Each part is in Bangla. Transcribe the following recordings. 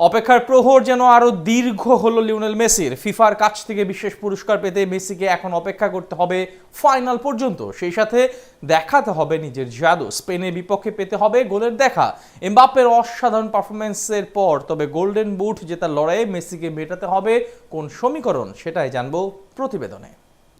অপেক্ষার প্রহর যেন আরো দীর্ঘ হলো লিওনেল মেসির। ফিফার কাছ থেকে বিশেষ পুরস্কার পেতে মেসিকে এখন অপেক্ষা করতে হবে ফাইনাল পর্যন্ত। সেই সাথে দেখাতে হবে নিজের জাদু। স্পেনের বিপক্ষে পেতে হবে গোলের দেখা। এমবাপ্পের অসাধারণ পারফরমেন্সের পর তবে গোল্ডেন বুট জেতার লড়াইয়ে মেসিকে মেটাতে হবে কোন সমীকরণ, সেটাই জানবো প্রতিবেদনে।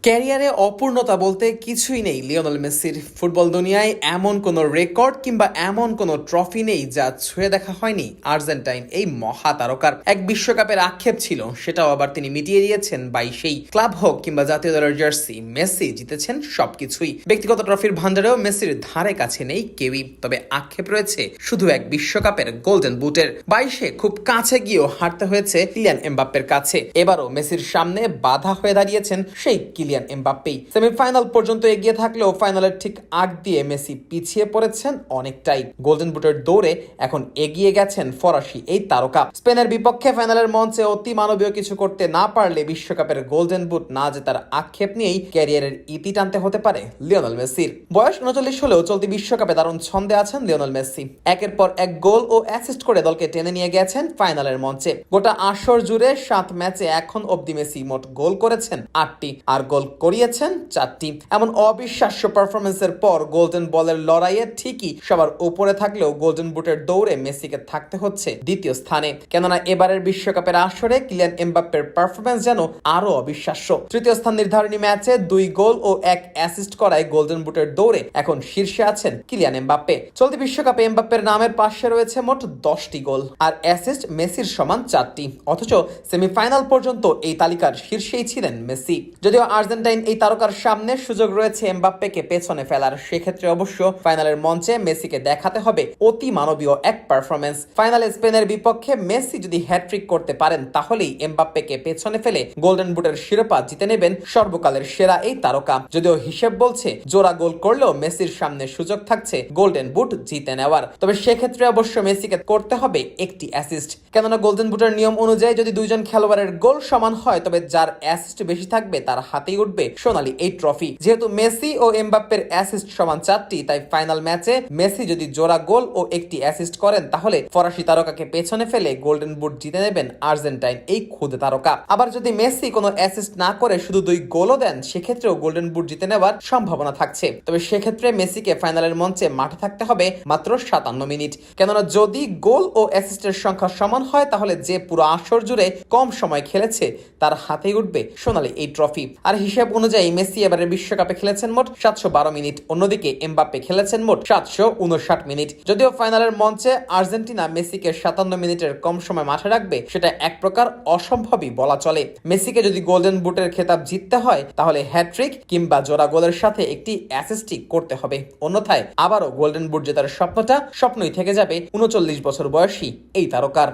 ক্যারিয়ারে অপূর্ণতা বলতে কিছুই নেই লিওনেল মেসির। ফুটবল দুনিয়ায় এমন কোনো রেকর্ড কিংবা এমন কোনো ট্রফি নেই যা ছুঁয়ে দেখা হয়নি আর্জেন্টাইন এই মহা তারকার। এক বিশ্বকাপের আক্ষেপ ছিল, সেটাও আবার তিনি মিটিয়ে দিয়েছেন। সেই ক্লাব হোক কিংবা জাতীয় দলের জার্সি, মেসি জিতেছেন সবকিছুই। ব্যক্তিগত ট্রফির ভান্ডারেও মেসির ধারে কাছে নেই কেউই। তবে আক্ষেপ রয়েছে শুধু এক বিশ্বকাপের গোল্ডেন বুটের। 22-এ খুব কাছে গিয়েও হারতে হয়েছে কিলিয়ান এমবাপ্পের কাছে। এবারও মেসির সামনে বাধা হয়ে দাঁড়িয়েছেন সেই কিলিয়ান এমবাপ্পে। সেমিফাইনাল পর্যন্ত এগিয়ে থাকলেও ফাইনালের ঠিক আগ দিয়ে মেসি পিছিয়ে পড়েছেন অনেকটাই। গোল্ডেন বুটের দৌড়ে এখন এগিয়ে গেছেন ফরাসি এই তারকা। স্পেনের বিপক্ষে ফাইনালের মঞ্চে অতি মানবীয় কিছু করতে না পারলে বিশ্বকাপের গোল্ডেন বুট না জেতার আক্ষেপ নিয়েই ক্যারিয়ারের ইতি টানতে হতে পারে লিওনেল মেসির। বয়স 39 হলেও চলতি বিশ্বকাপে দারুণ ছন্দে আছেন লিওনেল মেসি। একের পর এক গোল ও অ্যাসিস্ট করে দলকে টেনে নিয়ে গেছেন ফাইনালের মঞ্চে। গোটা আসর জুড়ে 7 ম্যাচে এখন অব্দি মেসি মোট গোল করেছেন 8টি আর গোল করিয়েছেন 4টি। এমন অবিশ্বাস্য পারফরমেন্সের পর গোল্ডেন বলের লড়াইয়ে ঠিকই সবার উপরে থাকলেও গোল্ডেন বুটের দৌড়ে মেসিকে থাকতে হচ্ছে দ্বিতীয় স্থানে। কেননা এবারের বিশ্বকাপের আসরে কিলিয়ান এমবাপ্পের পারফরমেন্স যেন আরো অবিশ্বাস্য। তৃতীয় স্থান নির্ধারণী ম্যাচে 2 গোল ও 1 অ্যাসিস্ট করায় গোল্ডেন বুটের দৌড়ে এখন শীর্ষে আছেন কিলিয়ান এমবাপ্পে। চলতি বিশ্বকাপে এমবাপ্পের নামের পাশে রয়েছে মোট 10টি গোল আর অ্যাসিস্ট মেসির সমান 4টি। অথচ সেমিফাইনাল পর্যন্ত এই তালিকার শীর্ষেই ছিলেন মেসি। যদিও আর্জেন্টাইন এই তারকার সামনে সুযোগ রয়েছে এমবাপ্পেকে পেছনে ফেলার। সেক্ষেত্রে অবশ্য ফাইনালের মঞ্চে মেসিকে দেখাতে হবে অতি মানবীয় এক পারফরমেন্স। ফাইনালে স্পেনের বিপক্ষে মেসি যদি হ্যাট্রিক করতে পারেন তাহলেই এমবাপ্পেকে পেছনে ফেলে গোল্ডেন বুটের শিরোপা জিতে নেবেন সর্বকালের সেরা এই তারকা। যদিও হিসেব বলছে জোড়া গোল করলেও মেসির সামনে সুযোগ থাকছে গোল্ডেন বুট জিতে নেওয়ার। তবে সেক্ষেত্রে অবশ্য মেসিকে করতে হবে একটি অ্যাসিস্ট। কেননা গোল্ডেন বুটের নিয়ম অনুযায়ী যদি দুইজন খেলোয়াড়ের গোল সমান হয় তবে যার অ্যাসিস্ট বেশি থাকবে তার হাতেই উঠবে সোনালী এই ট্রফি। যেহেতু মেসি ও এমবাপ্পের অ্যাসিস্ট সমান 4টি, তাই ফাইনাল ম্যাচে মেসি যদি জোড়া গোল ও একটি অ্যাসিস্ট করেন তাহলে ফরাসি তারকাকে পেছনে ফেলে গোল্ডেন বুট জিতে নেবেন আর্জেন্টাইন এই খুদে তারকা। আবার যদি মেসি কোনো অ্যাসিস্ট না করে শুধু 2 গোলও দেন সেক্ষেত্রেও গোল্ডেন বুট জিতে নেওয়ার সম্ভাবনা থাকছে। তবে সেক্ষেত্রে মেসিকে ফাইনালের মঞ্চে মাঠে থাকতে হবে মাত্র 57 মিনিট। কেননা যদি গোল ও অ্যাসিস্টের সংখ্যা সমান হয় তাহলে যে পুরো আসর জুড়ে কম সময় খেলেছে তার হাতেই উঠবে সোনালী এই ট্রফি। আর হিসাব অনুযায়ী মেসি এবারে বিশ্বকাপে খেলেছেন মোট 712 মিনিট, অন্যদিকে এমবাপ্পে খেলেছেন মোট 759 মিনিট। যদিও ফাইনালের মঞ্চে আর্জেন্টিনা মেসিকে 57 মিনিটের কম সময় মাঠে রাখবে সেটা এক প্রকার অসম্ভবই বলা চলে। মেসিকে যদি গোল্ডেন বুটের খেতাব জিততে হয় তাহলে হ্যাট্রিক কিংবা জোড়া গোলের সাথে একটি অ্যাসিস্টই করতে হবে। অন্যথায় আবারও গোল্ডেন বুট জেতার স্বপ্নটা স্বপ্নই থেকে যাবে 39 বছর বয়সী এই তারকার।